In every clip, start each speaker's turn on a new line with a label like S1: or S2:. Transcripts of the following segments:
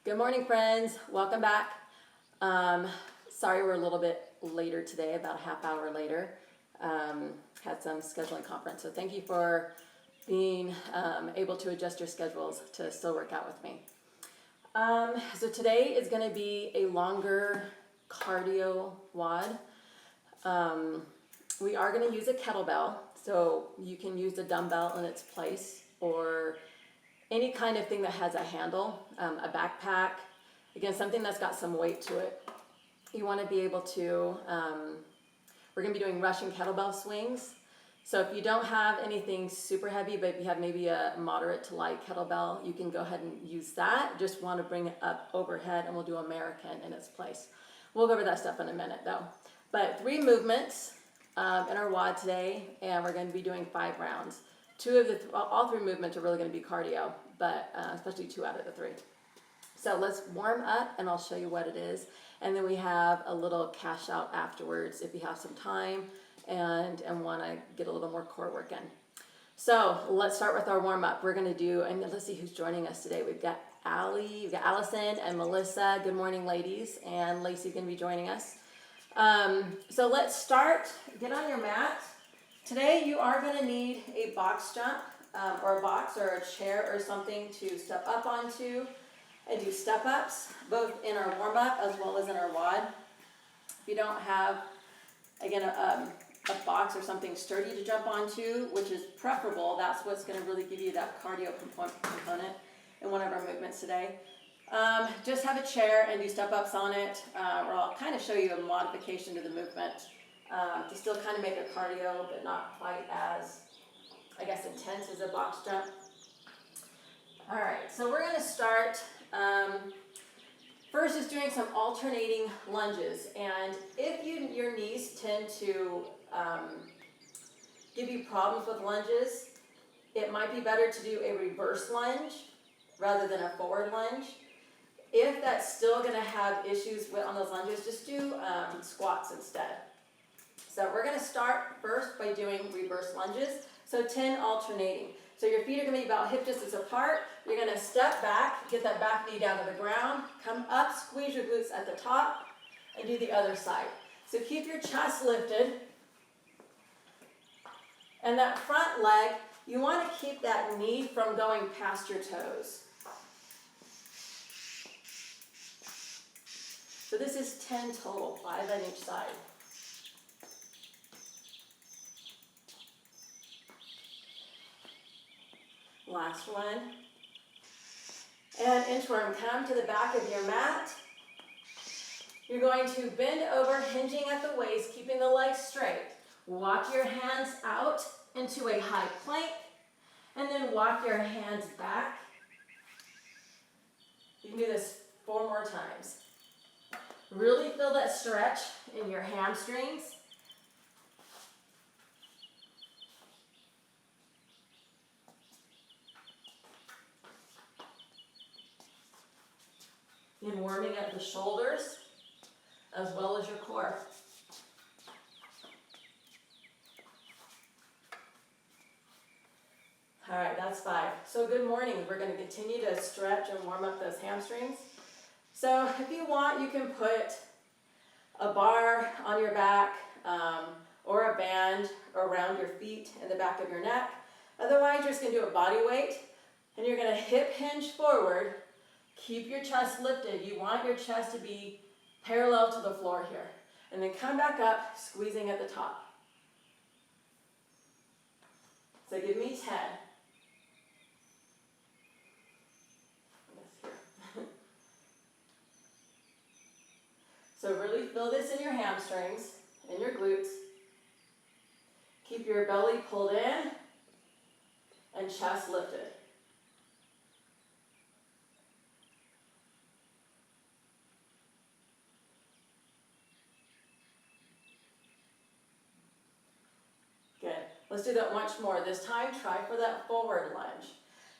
S1: Good morning, friends. Welcome back. Sorry we're a little bit later today, about a half hour later. Had some scheduling conference, so thank you for being able to adjust your schedules to still work out with me. So today is going to be a longer cardio WOD. We are going to use a kettlebell, so you can use a dumbbell in its place or any kind of thing that has a handle, a backpack, again, something that's got some weight to it. You want to be able to, we're going to be doing Russian kettlebell swings. So if you don't have anything super heavy, but if you have maybe a moderate to light kettlebell, you can go ahead and use that. Just want to bring it up overhead and we'll do American in its place. We'll go over that stuff in a minute though. But 3 movements in our WOD today, and we're going to be doing 5 rounds. All 3 movements are really going to be cardio, but especially 2 out of the 3. So let's warm up and I'll show you what it is. And then we have a little cash out afterwards if you have some time and want to get a little more core work in. So let's start with our warm up. We're going to do, and let's see who's joining us today. We've got Allie, we've got Allison and Melissa. Good morning, ladies. And Lacey's going to be joining us. So let's start. Get on your mat. Today you are going to need a box jump or a box or a chair or something to step up onto and do step ups, both in our warm up as well as in our WOD. If you don't have, again, a box or something sturdy to jump onto, which is preferable, that's what's going to really give you that cardio component in one of our movements today. Just have a chair and do step ups on it, or I'll kind of show you a modification to the movement to still kind of make it cardio, but not quite as, I guess, intense as a box jump. All right, so we're going to start first is doing some alternating lunges. And if your knees tend to give you problems with lunges, it might be better to do a reverse lunge rather than a forward lunge. If that's still going to have issues on those lunges, just do squats instead. So we're going to start first by doing reverse lunges. So 10 alternating. So your feet are going to be about hip distance apart. You're going to step back, get that back knee down to the ground, come up, squeeze your glutes at the top, and do the other side. So keep your chest lifted. And that front leg, you want to keep that knee from going past your toes. So this is 10 total, 5 on each side. Last one. And inchworm, come to the back of your mat. You're going to bend over, hinging at the waist, keeping the legs straight. Walk your hands out into a high plank, and then walk your hands back. You can do this 4 more times. Really feel that stretch in your hamstrings. And warming up the shoulders as well as your core. All right, that's 5. So good morning. We're going to continue to stretch and warm up those hamstrings. So if you want, you can put a bar on your back or a band around your feet and the back of your neck. Otherwise, you're just going to do a body weight, and you're going to hip hinge forward. Keep your chest lifted. You want your chest to be parallel to the floor here. And then come back up, squeezing at the top. So give me 10. So really feel this in your hamstrings, in your glutes. Keep your belly pulled in and chest lifted. Good. Let's do that once more. This time, try for that forward lunge.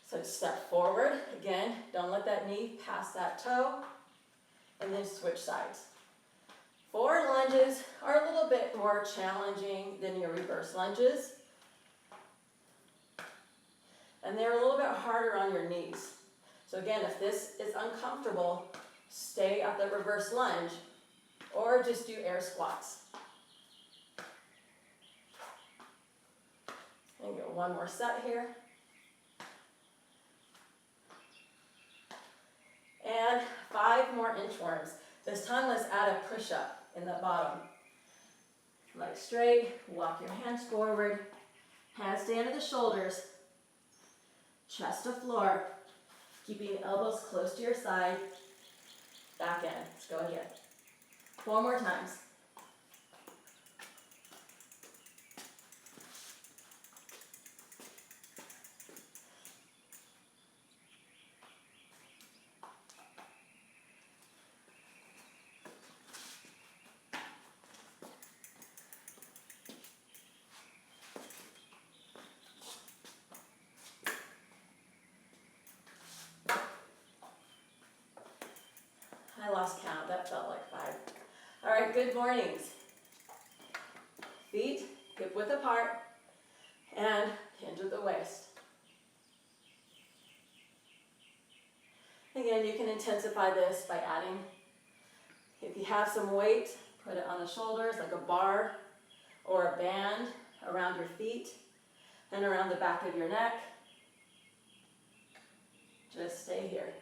S1: So step forward. Again, don't let that knee pass that toe. And then switch sides. Forward lunges are a little bit more challenging than your reverse lunges. And they're a little bit harder on your knees. So again, if this is uncomfortable, stay at the reverse lunge or just do air squats. And get one more set here. And 5 more inchworms. This time let's add a push-up in the bottom. Legs straight, walk your hands forward, hands stay under the shoulders, chest to floor, keeping elbows close to your side, back in. Let's go again. 4 more times. I lost count, that felt like 5. All right, good mornings. Feet hip width apart and hinge at the waist. Again, you can intensify this by adding, if you have some weight, put it on the shoulders like a bar or a band around your feet and around the back of your neck. Just stay here.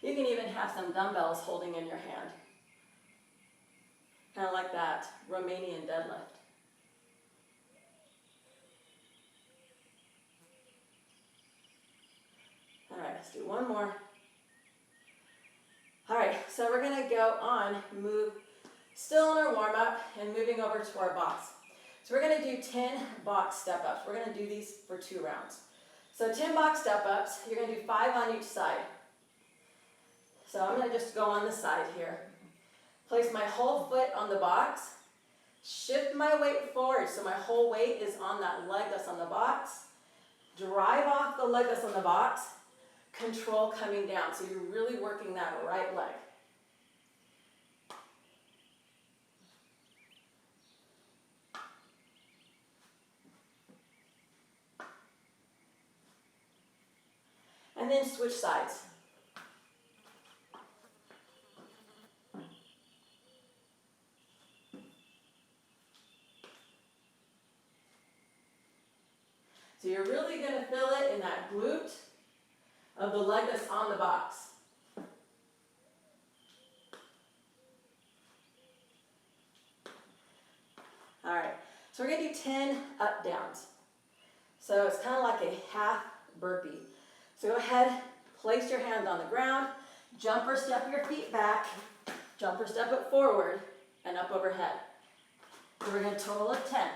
S1: You can even have some dumbbells holding in your hand. Kind of like that Romanian deadlift. All right, let's do one more. All right, so we're gonna go on, still in our warm up and moving over to our box. So we're gonna do 10 box step ups. We're gonna do these for 2 rounds. So 10 box step ups, you're gonna do 5 on each side. So I'm going to just go on the side here. Place my whole foot on the box. Shift my weight forward so my whole weight is on that leg that's on the box. Drive off the leg that's on the box. Control coming down. So you're really working that right leg. And then switch sides. So you're really going to feel it in that glute of the leg that's on the box. All right, so we're going to do 10 up downs. So it's kind of like a half burpee. So go ahead, place your hands on the ground, jump or step your feet back, jump or step it forward, and up overhead. So we're going to total of 10.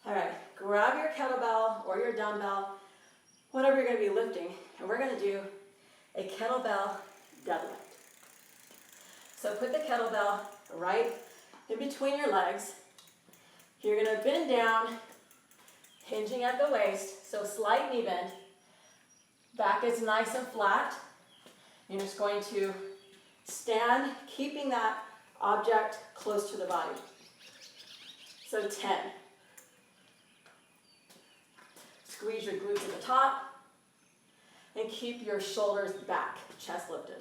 S1: All right, grab your kettlebell or your dumbbell, whatever you're going to be lifting, and we're going to do a kettlebell deadlift. So put the kettlebell right in between your legs. You're going to bend down, hinging at the waist, so slight knee bend. Back is nice and flat. You're just going to stand, keeping that object close to the body. So 10. Squeeze your glutes at the top and keep your shoulders back, chest lifted.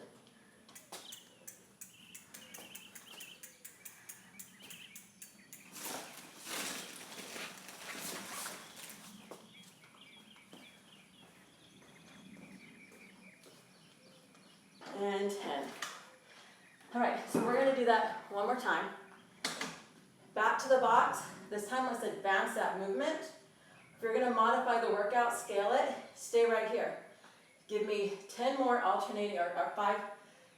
S1: And 10. All right, so we're going to do that one more time. Back to the box. This time let's advance that movement. If you're going to modify the workout, scale it, stay right here. Give me 10 more alternating, or 5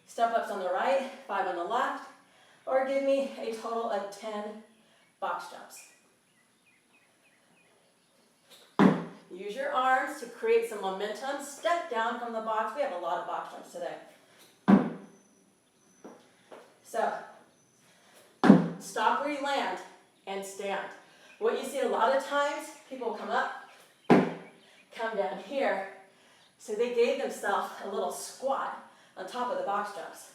S1: step-ups on the right, 5 on the left, or give me a total of 10 box jumps. Use your arms to create some momentum. Step down from the box. We have a lot of box jumps today. So, stop where you land and stand. What you see a lot of times, people will come up, come down here. So they gave themselves a little squat on top of the box jumps.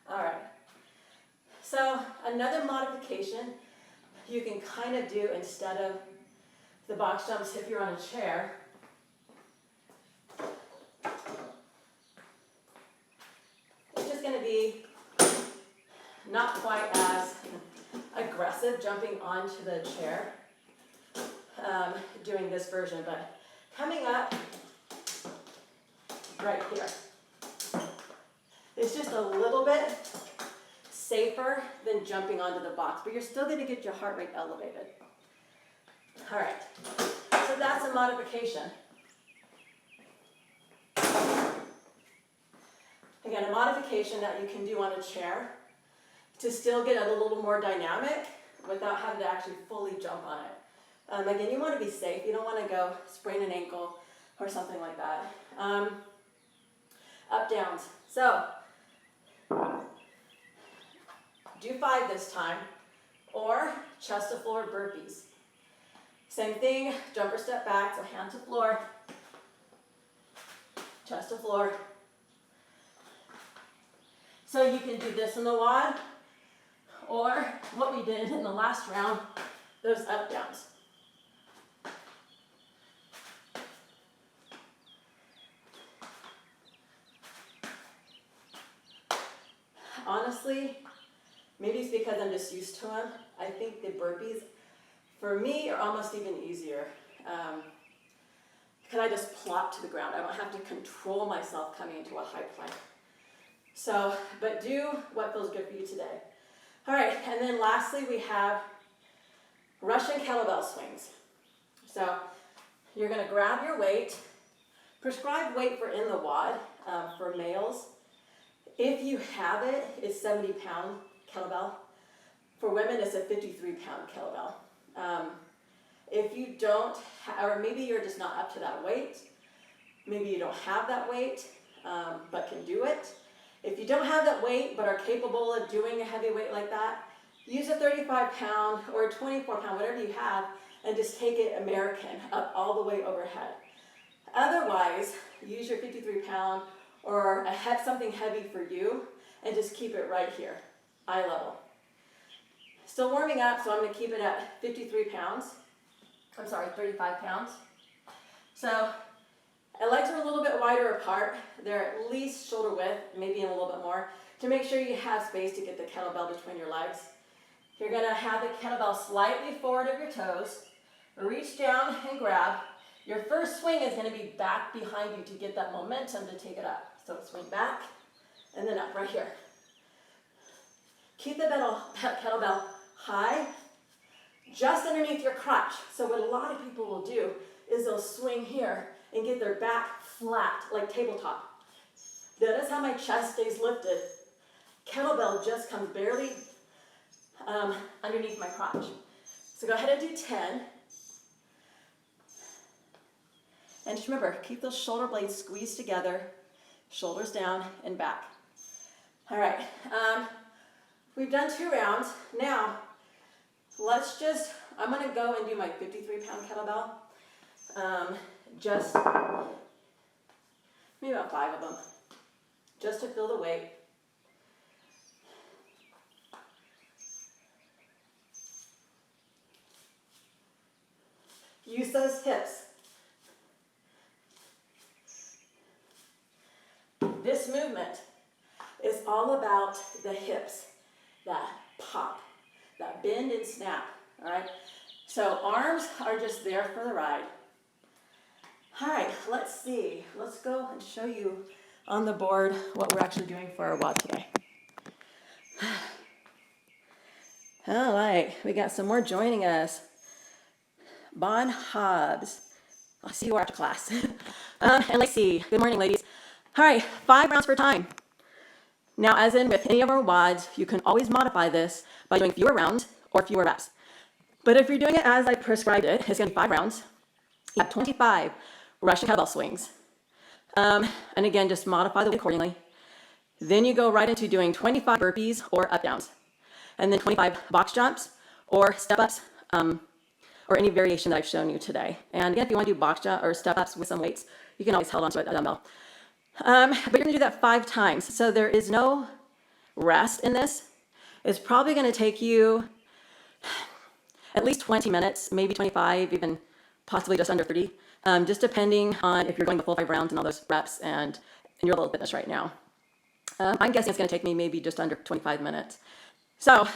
S1: All right. So another modification you can kind of do instead of the box jumps if you're on a chair. It's just going to be not quite as aggressive jumping onto the chair doing this version, but coming up right here. It's just a little bit safer than jumping onto the box, but you're still going to get your heart rate elevated. All right, so that's a modification. Again, a modification that you can do on a chair to still get a little more dynamic without having to actually fully jump on it. Again, you want to be safe. You don't want to go sprain an ankle or something like that. Up, downs. So, do 5 this time, or chest to floor burpees. Same thing, jumper step back, so hand to floor, chest to floor. So you can do this in the wad, or what we did in the last round, those up downs. Honestly, maybe it's because I'm just used to them. I think the burpees, for me, are almost even easier. Because I just plop to the ground. I don't have to control myself coming into a high plank. So, but do what feels good for you today. All right, and then lastly, we have Russian kettlebell swings. So, you're going to grab your weight. Prescribed weight for in the wad for males. If you have it, it's 70-pound kettlebell. For women, it's a 53-pound kettlebell. If you don't, or maybe you're just not up to that weight, maybe you don't have that weight, but can do it. If you don't have that weight, but are capable of doing a heavy weight like that, use a 35-pound or a 24-pound, whatever you have, and just take it American, up all the way overhead. Otherwise, use your 53-pound or something heavy for you, and just keep it right here, eye level. Still warming up, so I'm going to keep it at 35 pounds. So, my legs are a little bit wider apart. They're at least shoulder width, maybe a little bit more, to make sure you have space to get the kettlebell between your legs. You're going to have the kettlebell slightly forward of your toes, reach down and grab. Your first swing is going to be back behind you to get that momentum to take it up. So swing back, and then up right here. Keep the kettlebell high, just underneath your crotch. So what a lot of people will do is they'll swing here and get their back flat, like tabletop. Notice how my chest stays lifted. Kettlebell just comes barely underneath my crotch. So go ahead and do 10. And just remember, keep those shoulder blades squeezed together, shoulders down and back. All right, we've done 2 rounds. Now, I'm gonna go and do my 53-pound kettlebell. Just maybe about 5 of them, just to feel the weight. Use those hips. This movement is all about the hips, that pop, that bend and snap, all right? So arms are just there for the ride. All right, let's see. Let's go and show you on the board what we're actually doing for our WOD today. All right, we got some more joining us. Bon Hobbs. I'll see you after class. And let's see. Good morning, ladies. All right, 5 rounds per time. Now, as in with any of our WODs, you can always modify this by doing fewer rounds or fewer reps. But if you're doing it as I prescribed it, it's gonna be 5 rounds. You have 25 Russian kettlebell swings. And again, just modify the weight accordingly. Then you go right into doing 25 burpees or up downs. And then 25 box jumps or step ups, or any variation that I've shown you today. And again, if you want to do box jump or step ups with some weights, you can always hold on to a dumbbell. But you're gonna do that 5 times. So there is no rest in this. It's probably gonna take you at least 20 minutes, maybe 25, even possibly just under 30, just depending on if you're going the full 5 rounds and all those reps and you're a little fitness right now. I'm guessing it's gonna take me maybe just under 25 minutes. So,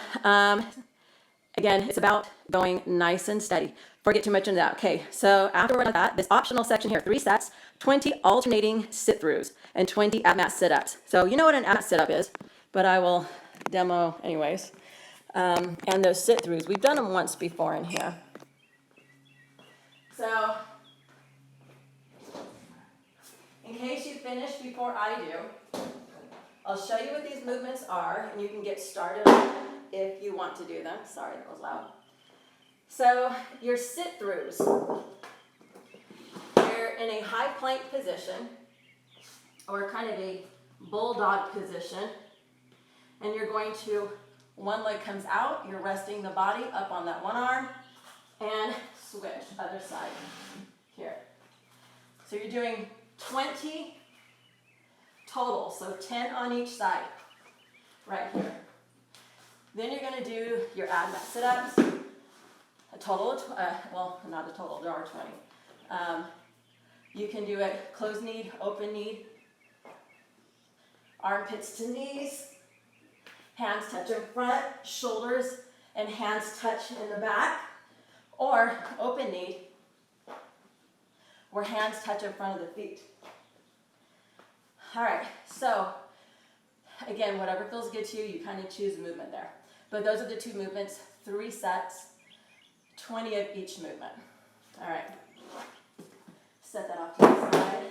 S1: again, it's about going nice and steady. Before I get too much into that. Okay, so after we're done with that, this optional section here, 3 sets, 20 alternating sit-throughs, and 20 ab-mat sit-ups. So you know what an ab-mat sit-up is, but I will demo anyways. And those sit-throughs, we've done them once before in here. So, in case you finish before I do, I'll show you what these movements are, and you can get started if you want to do them. Sorry, that was loud. So, your sit-throughs, you're in a high plank position, or kind of a bulldog position, and you're going to, one leg comes out, you're resting the body up on that one arm, and switch, other side, here. So you're doing 20 total, so 10 on each side, right here. Then you're gonna do your ab-mat sit-ups, a total of, well, not a total, there are 20. You can do it closed knee, open knee, armpits to knees, hands touch in front, shoulders and hands touch in the back, or open knee, where hands touch in front of the feet. All right, so again, whatever feels good to you, you kind of choose a movement there. But those are the 2 movements, 3 sets, 20 of each movement. All right, set that off to the side.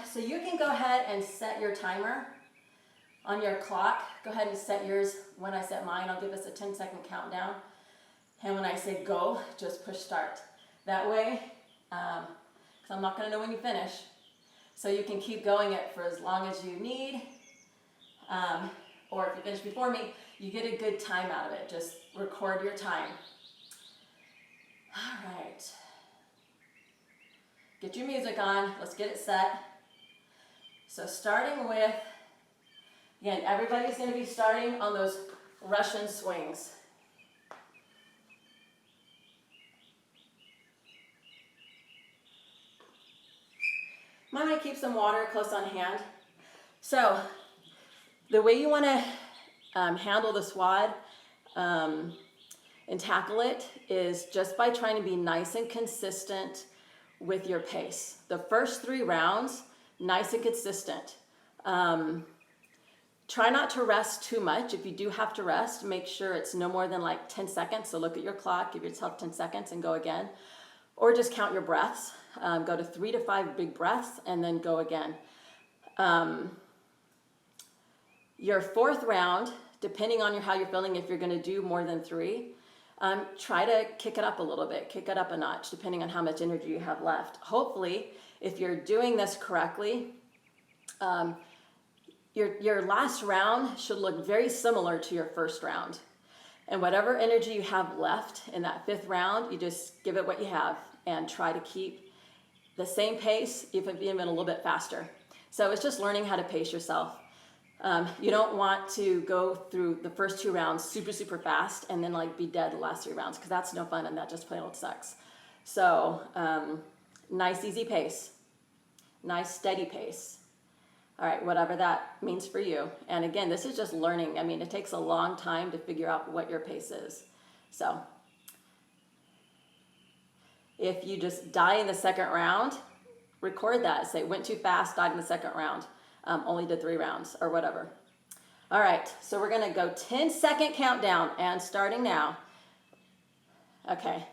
S1: So you can go ahead and set your timer on your clock. Go ahead and set yours. When I set mine, I'll give us a 10-second countdown. And when I say go, just push start. That way, because I'm not going to know when you finish, so you can keep going it for as long as you need. Or if you finish before me, you get a good time out of it. Just record your time. All right. Get your music on. Let's get it set. So starting with, again, everybody's going to be starting on those Russian swings. Might want to keep some water close on hand. So the way you want to handle the SWAD and tackle it is just by trying to be nice and consistent with your pace. The first 3 rounds, nice and consistent. Try not to rest too much. If you do have to rest, make sure it's no more than like 10 seconds. So look at your clock, give yourself 10 seconds and go again. Or just count your breaths. Go to 3 to 5 big breaths and then go again. Your 4th round, depending on how you're feeling, if you're going to do more than 3, try to kick it up a little bit, kick it up a notch, depending on how much energy you have left. Hopefully, if you're doing this correctly, your last round should look very similar to your first round. And whatever energy you have left in that 5th round, you just give it what you have and try to keep the same pace, even a little bit faster. So it's just learning how to pace yourself. You don't want to go through the first 2 rounds super, super fast and then like be dead the last 3 rounds, because that's no fun and that just plain old sucks. So nice, easy pace. Nice, steady pace. All right, whatever that means for you. And again, this is just learning. I mean, it takes a long time to figure out what your pace is. So if you just die in the 2nd round, record that. Say, went too fast, died in the 2nd round. Only did 3 rounds or whatever. All right, so we're gonna go 10-second countdown and starting now. Okay.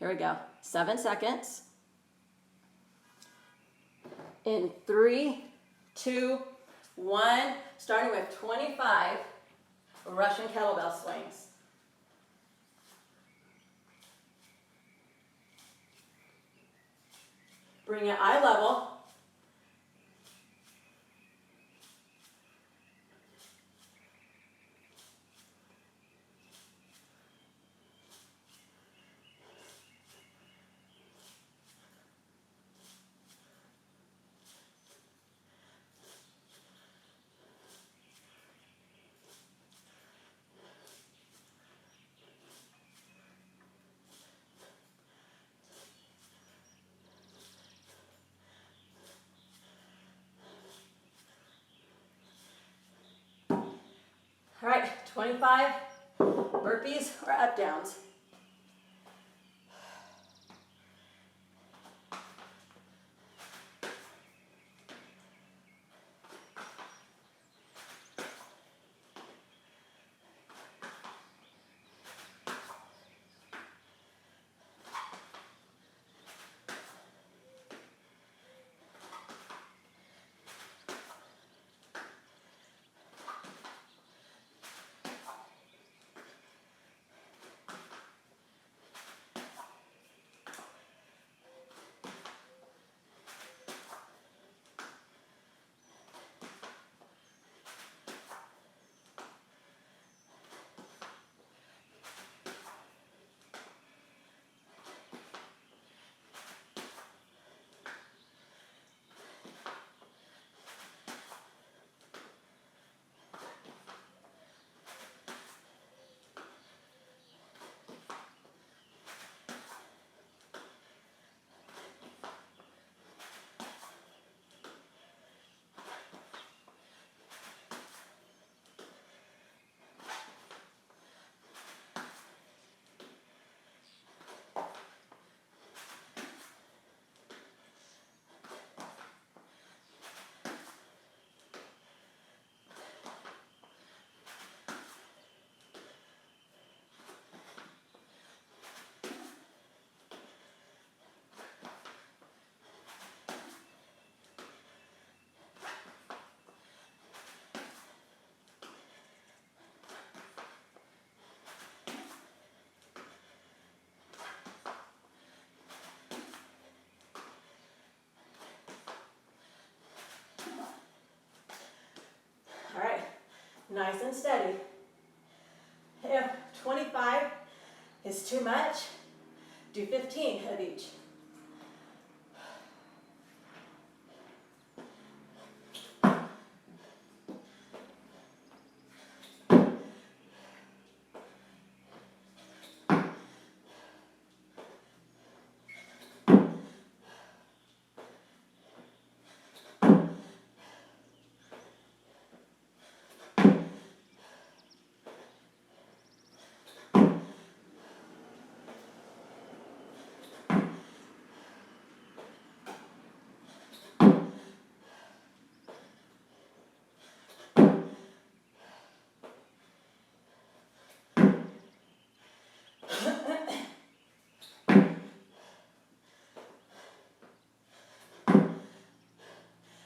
S1: Here we go. 7 seconds. In 3, 2, 1. Starting with 25 Russian kettlebell swings. Bring it eye level. All right, 25 burpees or up downs. All right, nice and steady. If 25 is too much, do 15 of each.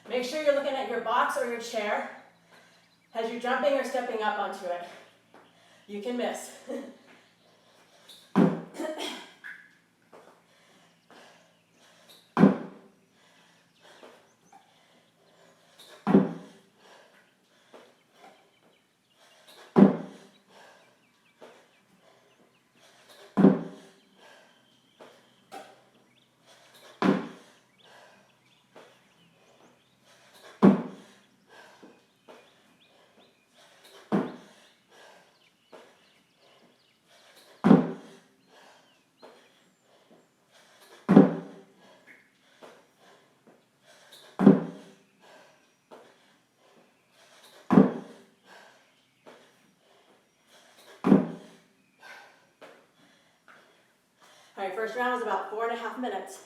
S1: Make sure you're looking at your box or your chair as you're jumping or stepping up onto it. You can miss. All right, first round is about 4.5 minutes.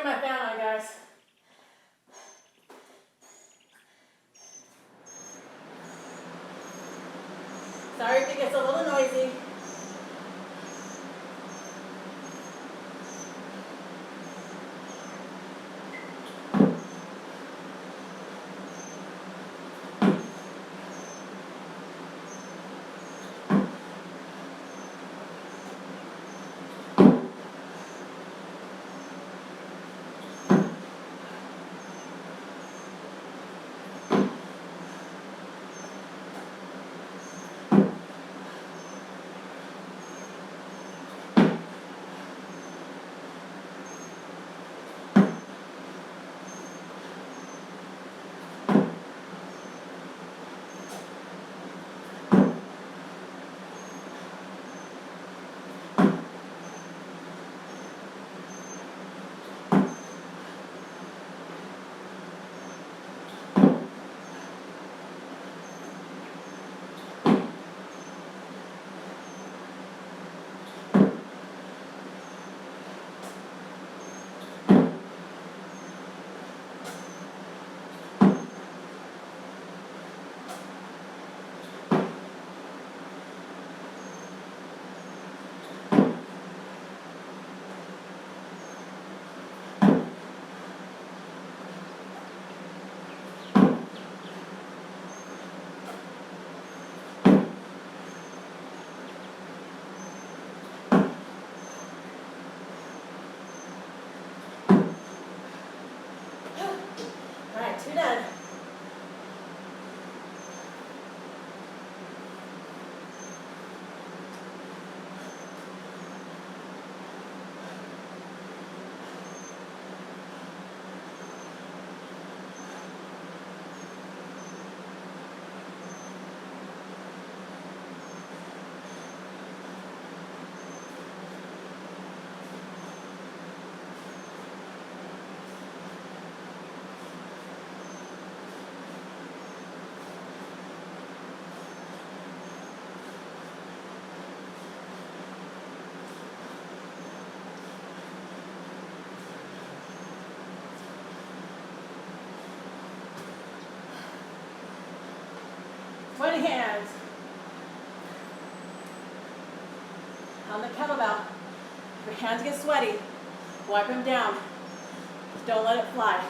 S1: my fan on, guys. Sorry if it gets a little noisy. All right, 2 done. Hands on the kettlebell. If your hands get sweaty, wipe them down. Just don't let it fly.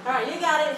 S1: All right, you got it.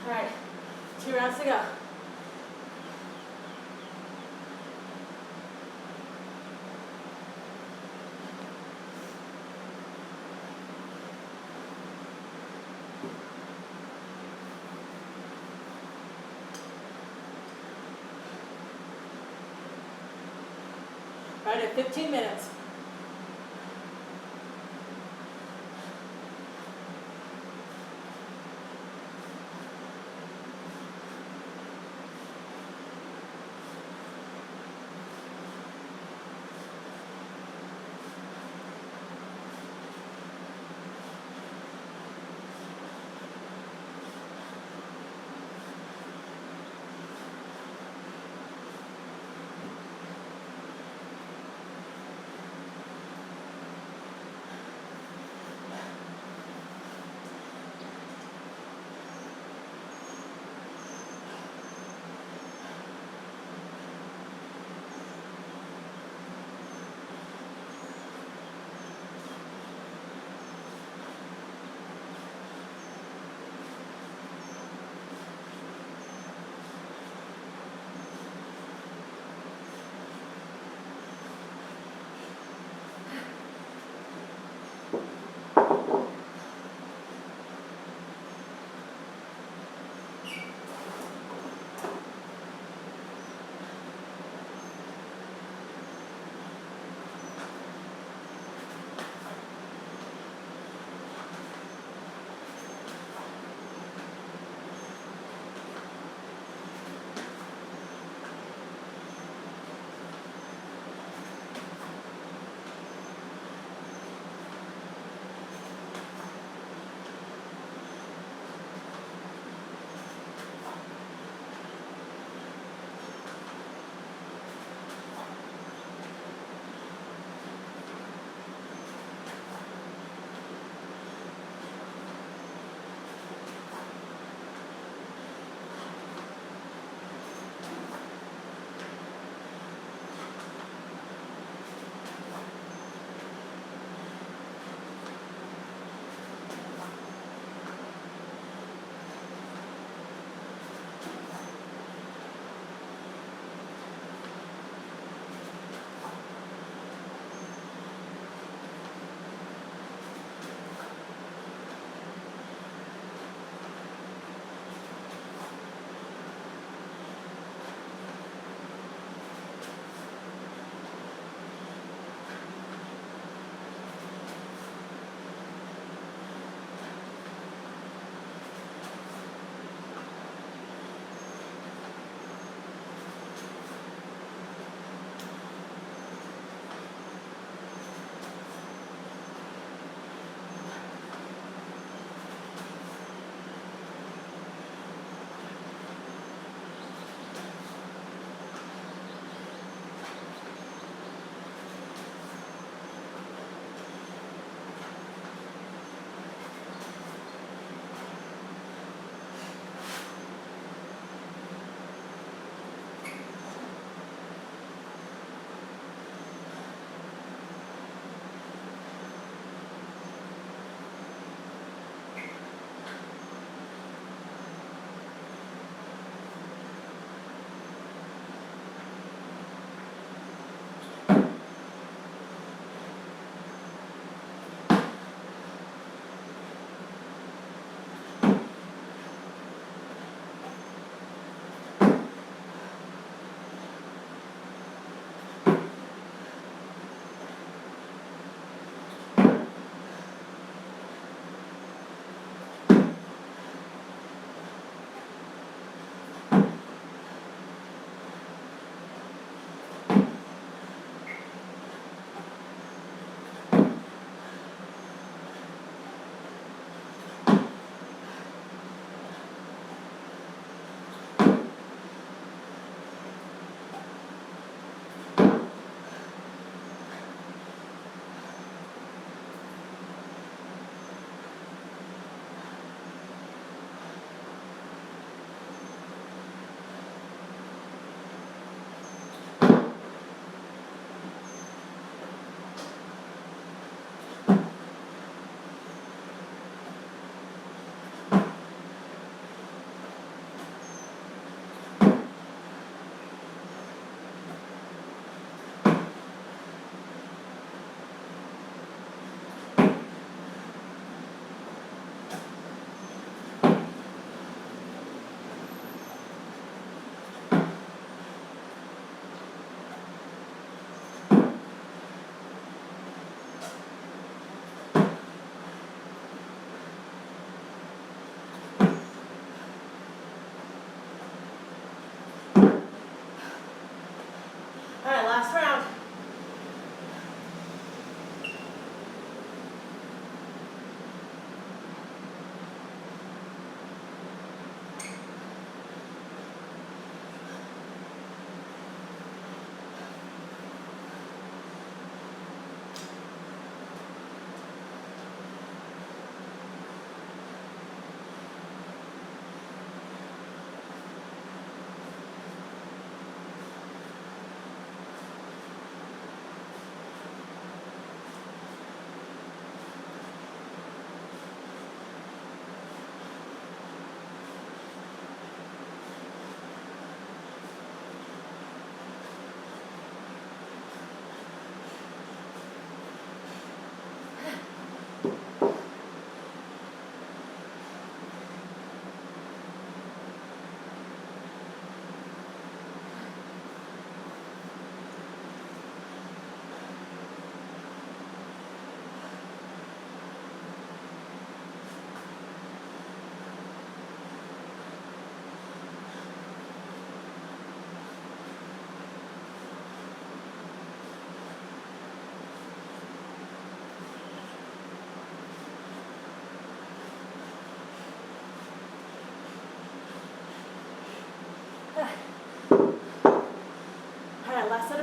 S1: All right, 2 rounds to go. Right at 15 minutes.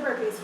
S1: burpees.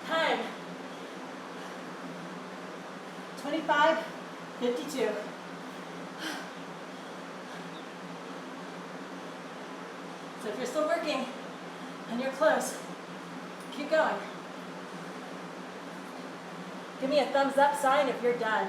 S1: Time. 25:52. So if you're still working and you're close, keep going. Give me a thumbs up sign if you're done.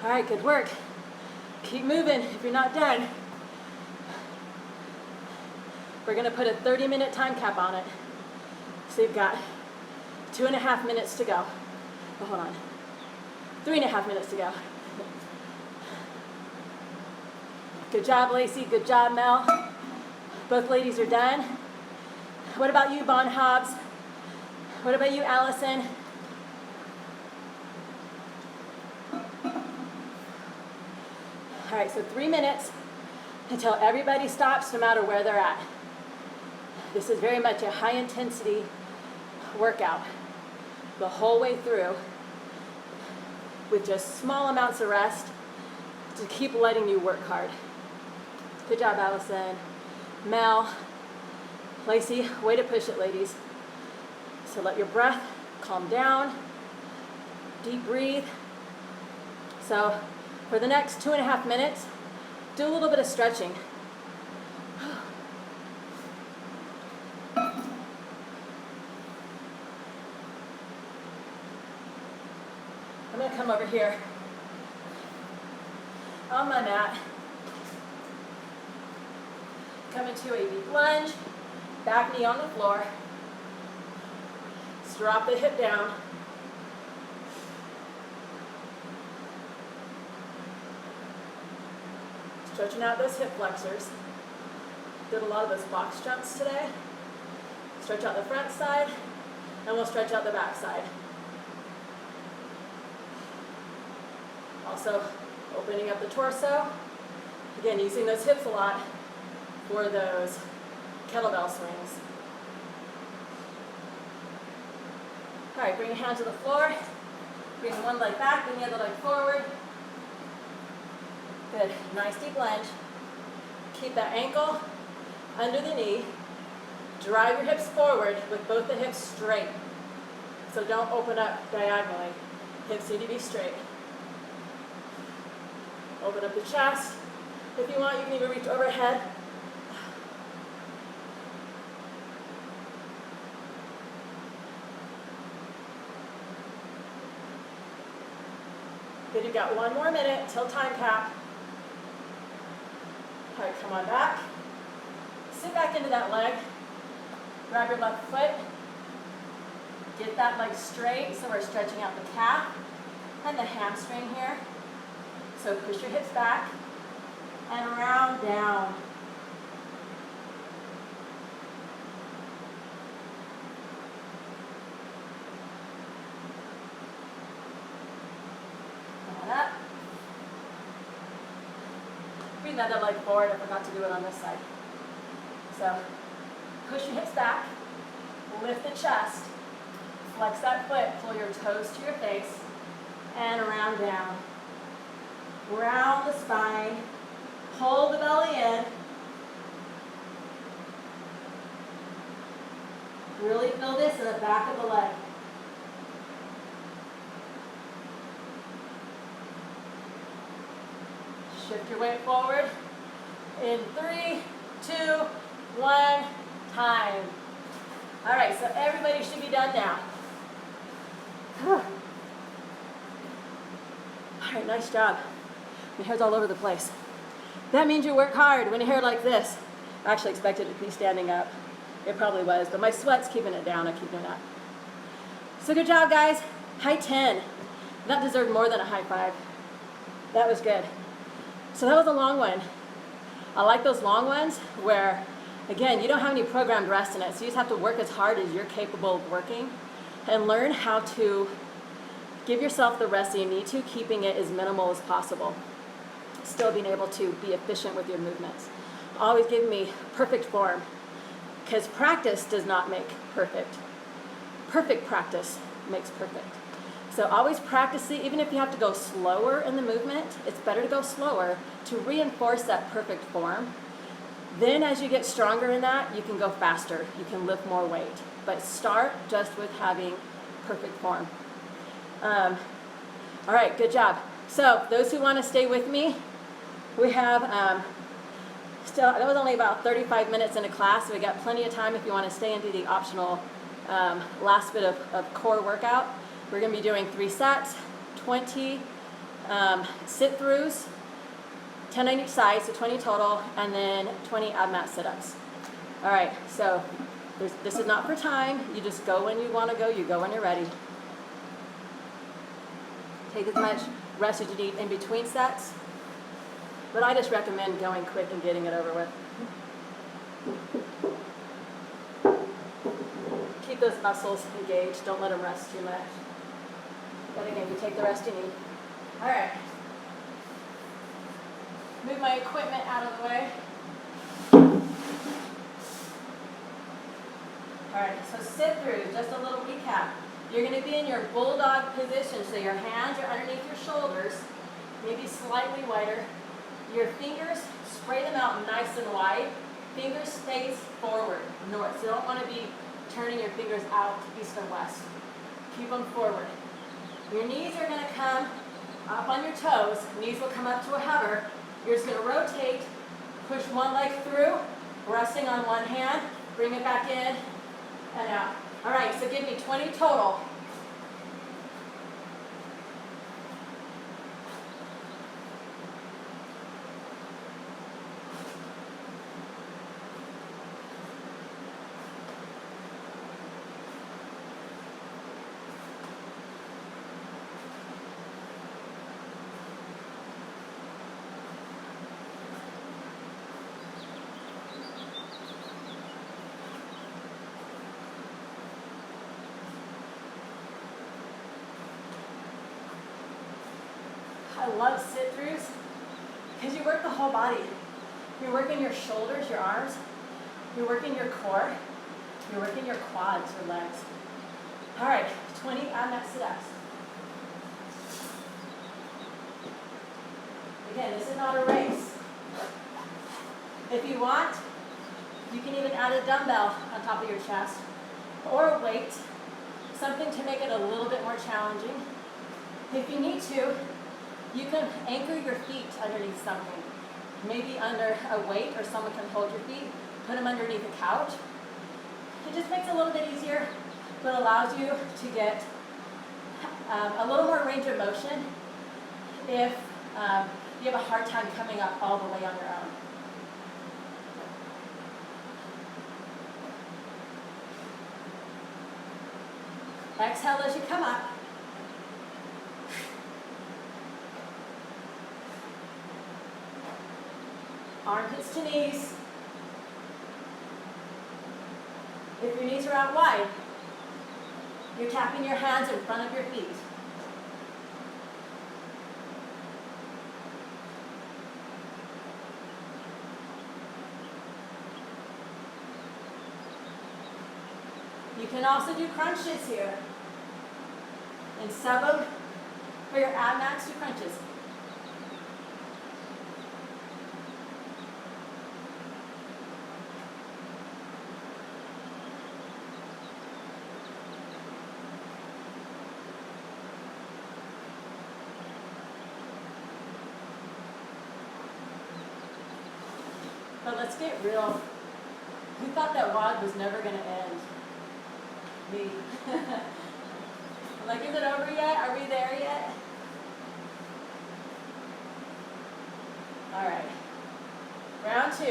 S1: All right, good work. Keep moving if you're not done. We're gonna put a 30-minute time cap on it. So you've got 2.5 minutes to go. Oh, hold on. 3.5 minutes to go. Good job, Lacey. Good job, Mel. Both ladies are done. What about you, Bon Hobbs? What about you, Allison? All right, so 3 minutes until everybody stops, no matter where they're at. This is very much a high intensity workout the whole way through with just small amounts of rest to keep letting you work hard. Good job, Allison. Mel, Lacey, way to push it, ladies. So let your breath calm down, deep breathe. So for the next 2.5 minutes, do a little bit of stretching. I'm gonna come over here on my mat. Come into a deep lunge, back knee on the floor. Just drop the hip down. Stretching out those hip flexors. Did a lot of those box jumps today. Stretch out the front side, and we'll stretch out the back side. Also, opening up the torso. Again, using those hips a lot for those kettlebell swings. All right, bring your hand to the floor. Bring one leg back, bring the other leg forward. Good, nice deep lunge. Keep that ankle under the knee. Drive your hips forward with both the hips straight. So don't open up diagonally. Hips need to be straight. Open up the chest. If you want, you can even reach overhead. Good, you've got 1 more minute till time cap. All right, come on back. Sit back into that leg. Grab your left foot. Get that leg straight, so we're stretching out the calf and the hamstring here. So push your hips back and round down. Come on up. Bring the other leg forward. I forgot to do it on this side. So push your hips back, lift the chest, flex that foot, pull your toes to your face, and round down. Round the spine, hold the belly in. Really feel this in the back of the leg. Shift your weight forward. In 3, 2, 1, time. All right, so everybody should be done now. All right, nice job. My hair's all over the place. That means you work hard when your hair like this. I actually expected it to be standing up. It probably was, but my sweat's keeping it down. I keep doing that. So good job, guys. High 10. That deserved more than a high 5. That was good. So that was a long one. I like those long ones where, again, you don't have any programmed rest in it, so you just have to work as hard as you're capable of working and learn how to give yourself the rest that you need to, keeping it as minimal as possible. Still being able to be efficient with your movements. Always give me perfect form, because practice does not make perfect. Perfect practice makes perfect. So always practice it, even if you have to go slower in the movement, it's better to go slower to reinforce that perfect form. Then as you get stronger in that, you can go faster, you can lift more weight. But start just with having perfect form. All right, good job. So those who want to stay with me, we have still, that was only about 35 minutes in a class, so we got plenty of time if you want to stay and do the optional last bit of core workout. We're going to be doing 3 sets, 20 sit-throughs, 10 on each side, so 20 total, and then 20 ab mat sit-ups. All right, so this is not for time. You just go when you want to go. You go when you're ready. Take as much rest as you need in between sets. But I just recommend going quick and getting it over with. Keep those muscles engaged. Don't let them rest too much. But again, you take the rest you need. All right. Move my equipment out of the way. All right, so sit through, just a little recap. You're going to be in your bulldog position, so your hands are underneath your shoulders, maybe slightly wider. Your fingers, spray them out nice and wide. Fingers face forward, north. So you don't want to be turning your fingers out east and west. Keep them forward. Your knees are going to come up on your toes. Knees will come up to a hover. You're just going to rotate, push one leg through, resting on one hand, bring it back in and out. All right, so give me 20 total. I love sit-throughs because you work the whole body. You're working your shoulders, your arms. You're working your core. You're working your quads, your legs. All right, 20 on that sit-ups. Again, this is not a race. If you want, you can even add a dumbbell on top of your chest or a weight, something to make it a little bit more challenging. If you need to, you can anchor your feet underneath something, maybe under a weight or someone can hold your feet, put them underneath a couch. It just makes it a little bit easier, but allows you to get a little more range of motion if you have a hard time coming up all the way on your own. Exhale as you come up. Armpits to knees. If your knees are out wide, you're tapping your hands in front of your feet. You can also do crunches here. And sub them for your ab max to crunches. But let's get real. Who thought that WOD was never going to end? Me. I'm like, is it over yet? Are we there yet? All right. Round 2.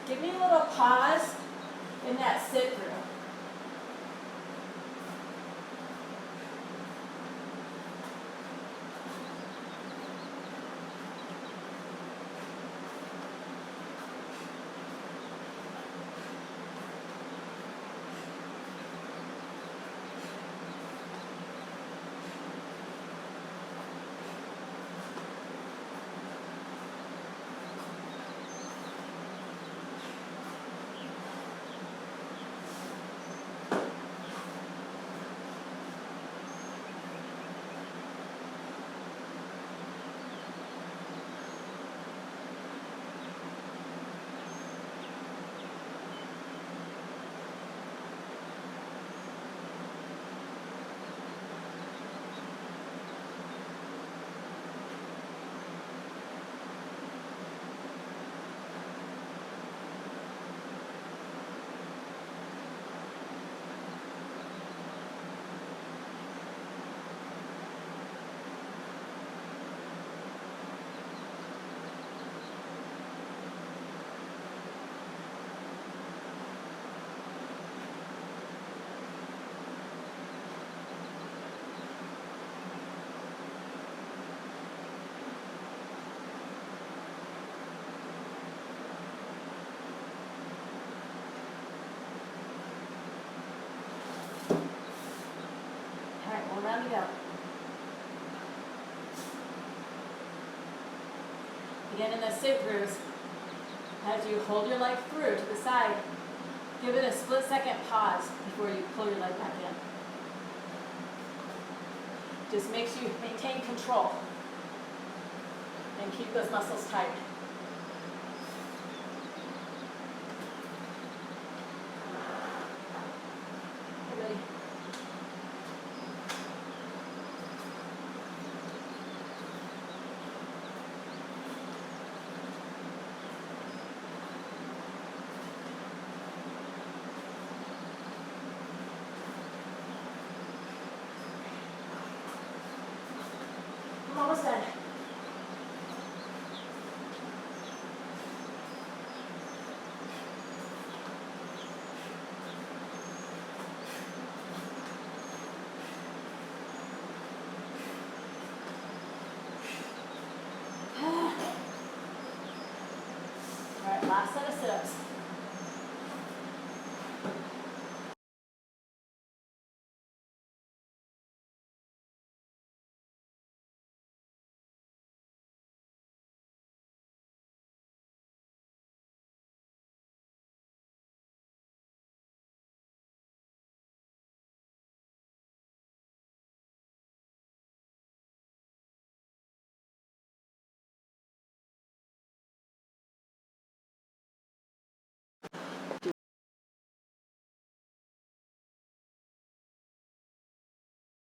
S1: Give me a little pause in that sit through. One round to go. Again, in the sit-throughs, as you hold your leg through to the side, give it a split-second pause before you pull your leg back in. Just makes you maintain control and keep those muscles tight. Ready? I'm almost done. All right, last set of sit-ups.